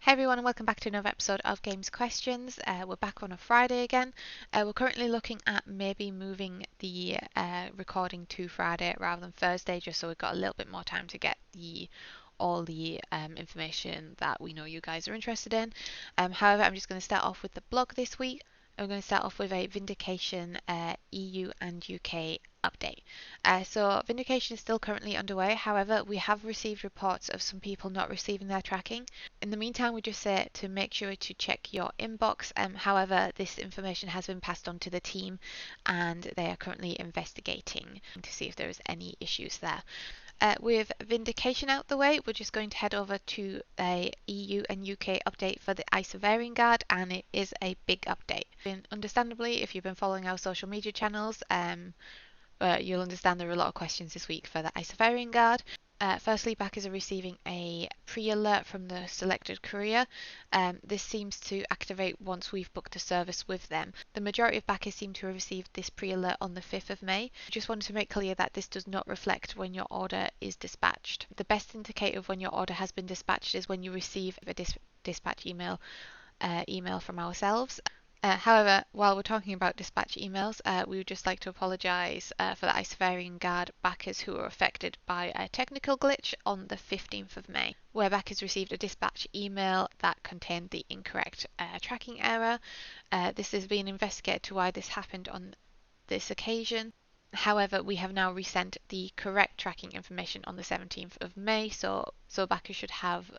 Hey everyone, and welcome back to another episode of GamesQuestions. We're back on a Friday again. We're currently looking at maybe moving the recording to Friday rather than Thursday, just so we've got a little bit more time to get all the information that we know you guys are interested in. However, I'm just going to start off with the blog this week. I'm going to start off with a Vindication EU and UK update. So Vindication is still currently underway. However, we have received reports of some people not receiving their tracking. In the meantime, we just say to make sure to check your inbox. However, this information has been passed on to the team and they are currently investigating to see if there is any issues there. With Vindication out the way, we're just going to head over to a EU and UK update for the Isofarian Guard, and it is a big update. And understandably, if you've been following our social media channels, you'll understand there are a lot of questions this week for the Isofarian Guard. Firstly, backers are receiving a pre-alert from the selected courier. This seems to activate once we've booked a service with them. The majority of backers seem to have received this pre-alert on the 5th of May. Just wanted to make clear that this does not reflect when your order is dispatched. The best indicator of when your order has been dispatched is when you receive a dispatch email from ourselves. However, while we're talking about dispatch emails, we would just like to apologise for the Isofarian Guard backers who were affected by a technical glitch on the 15th of May, where backers received a dispatch email that contained the incorrect tracking error. This is being investigated to why this happened on this occasion. However, we have now resent the correct tracking information on the 17th of May, so backers should have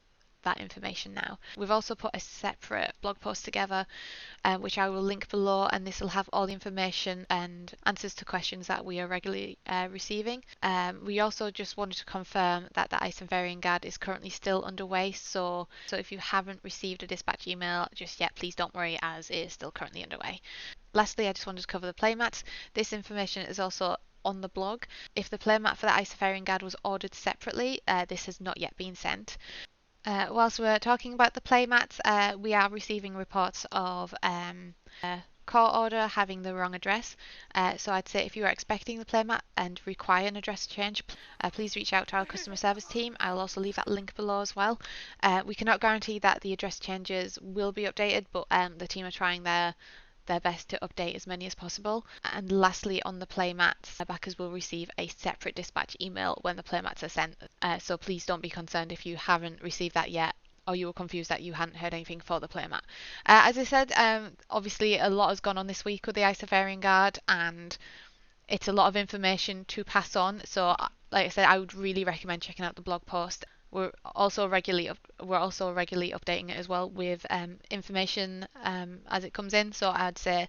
that information now. We've also put a separate blog post together which I will link below, and this will have all the information and answers to questions that we are regularly receiving. We also just wanted to confirm that the Isofarian Guard is currently still underway, so if you haven't received a dispatch email just yet, please don't worry, as it is still currently underway. Lastly, I just wanted to cover the playmats. This information is also on the blog. If the playmat for the Isofarian Guard was ordered separately, this has not yet been sent. Whilst we're talking about the playmats, we are receiving reports of core order having the wrong address. So I'd say if you are expecting the playmat and require an address change, please reach out to our customer service team. I'll also leave that link below as well. We cannot guarantee that the address changes will be updated, but the team are trying their best to update as many as possible. And lastly, on the playmats, backers will receive a separate dispatch email when the playmats are sent. So please don't be concerned if you haven't received that yet, or you were confused that you hadn't heard anything for the playmat. As I said, obviously a lot has gone on this week with the Isofarian Guard, and it's a lot of information to pass on. So like I said, I would really recommend checking out the blog post. We're also regularly updating it as well with information as it comes in. So I'd say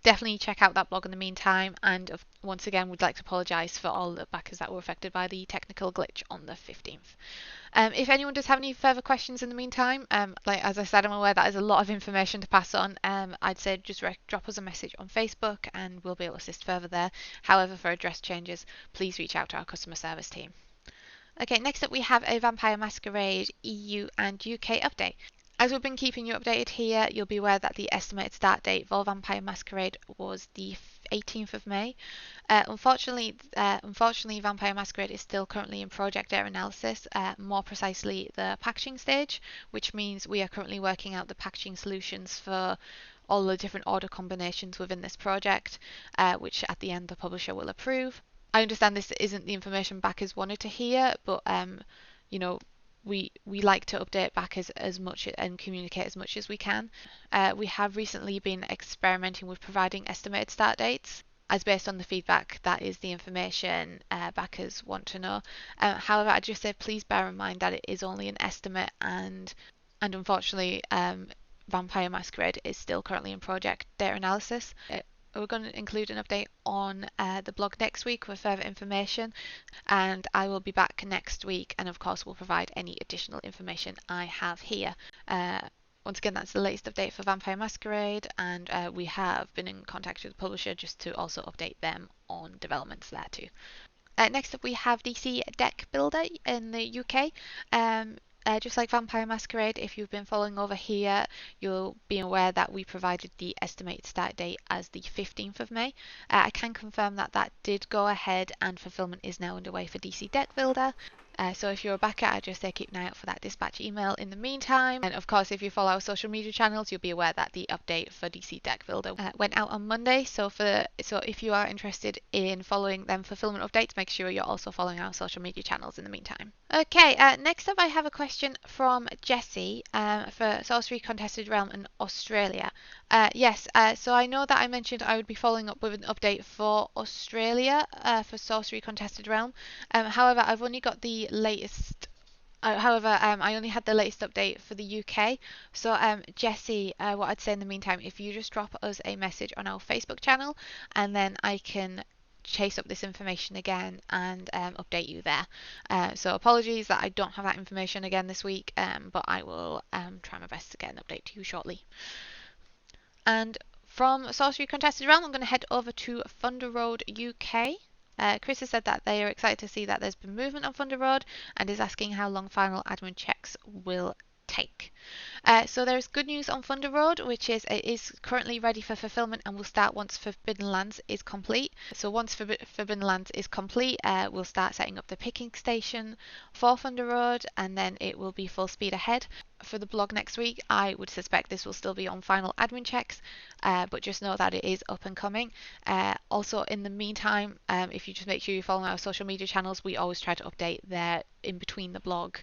definitely check out that blog in the meantime. And once again, we'd like to apologise for all the backers that were affected by the technical glitch on the 15th. If anyone does have any further questions in the meantime, as I said, I'm aware that is a lot of information to pass on. I'd say just drop us a message on Facebook and we'll be able to assist further there. However, for address changes, please reach out to our customer service team. Okay, next up we have a Vampire Masquerade EU and UK update. As we've been keeping you updated here, you'll be aware that the estimated start date for Vampire Masquerade was the 18th of May. Unfortunately, Vampire Masquerade is still currently in project data analysis, more precisely the packaging stage, which means we are currently working out the packaging solutions for all the different order combinations within this project, which at the end the publisher will approve. I understand this isn't the information backers wanted to hear, but we like to update backers as much and communicate as much as we can. We have recently been experimenting with providing estimated start dates, as based on the feedback that is the information backers want to know. However, I just say please bear in mind that it is only an estimate, and unfortunately Vampire Masquerade is still currently in project data analysis. We're going to include an update on the blog next week with further information, and I will be back next week, and of course will provide any additional information I have here. Once again, that's the latest update for Vampire Masquerade, and we have been in contact with the publisher just to also update them on developments there too. Next up we have DC Deck Builder in the UK. Just like Vampire Masquerade, if you've been following over here, you'll be aware that we provided the estimated start date as the 15th of May. I can confirm that that did go ahead and fulfillment is now underway for DC Deck Builder. So if you're a backer, I just say keep an eye out for that dispatch email in the meantime. And of course, if you follow our social media channels, you'll be aware that the update for DC Deck Builder went out on Monday. So if you are interested in following them fulfillment updates, make sure you're also following our social media channels in the meantime. Okay, next up I have a question from Jessie for Sorcery Contested Realm in Australia. Yes, so I know that I mentioned I would be following up with an update for Australia for Sorcery Contested Realm. However, I've only got the latest. I only had the latest update for the UK. So, Jessie, what I'd say in the meantime, if you just drop us a message on our Facebook channel, and then I can chase up this information again and update you there. So apologies that I don't have that information again this week, but I will try my best to get an update to you shortly. And from Sorcery Contested Realm, I'm going to head over to Thunder Road UK. Chris has said that they are excited to see that there's been movement on Thunder Road and is asking how long final admin checks will take. So there's good news on Thunder Road, which is it is currently ready for fulfillment and will start once Forbidden Lands is complete. So once Forbidden Lands is complete, we'll start setting up the picking station for Thunder Road, and then it will be full speed ahead. For the blog next week, I would suspect this will still be on final admin checks, but just know that it is up and coming. Also, in the meantime, if you just make sure you follow our social media channels, we always try to update there in between the blog.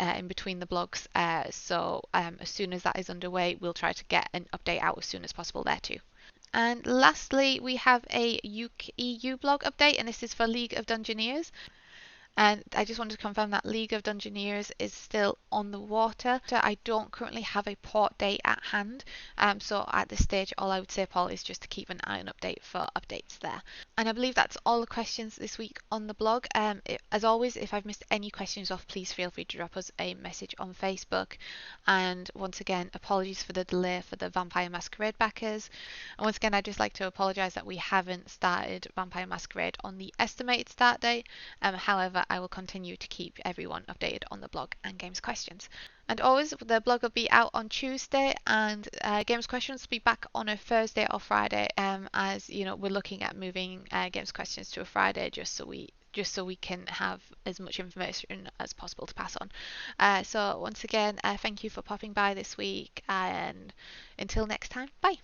In between the blogs, so as soon as that is underway, we'll try to get an update out as soon as possible there too. And lastly, we have a EU blog update, and this is for League of Dungeoneers. And I just wanted to confirm that League of Dungeoneers is still on the water. So I don't currently have a port date at hand. So at this stage, all I would say, Paul, is just to keep an eye on update for updates there. And I believe that's all the questions this week on the blog. As always, if I've missed any questions off, please feel free to drop us a message on Facebook. And once again, apologies for the delay for the Vampire Masquerade backers. And once again, I'd just like to apologise that we haven't started Vampire Masquerade on the estimated start date. However, I will continue to keep everyone updated on the blog and GamesQuestions. And always, the blog will be out on Tuesday, and GamesQuestions will be back on a Thursday or Friday. As you know, we're looking at moving GamesQuestions to a Friday just so we can have as much information as possible to pass on. So once again, thank you for popping by this week, and until next time, bye.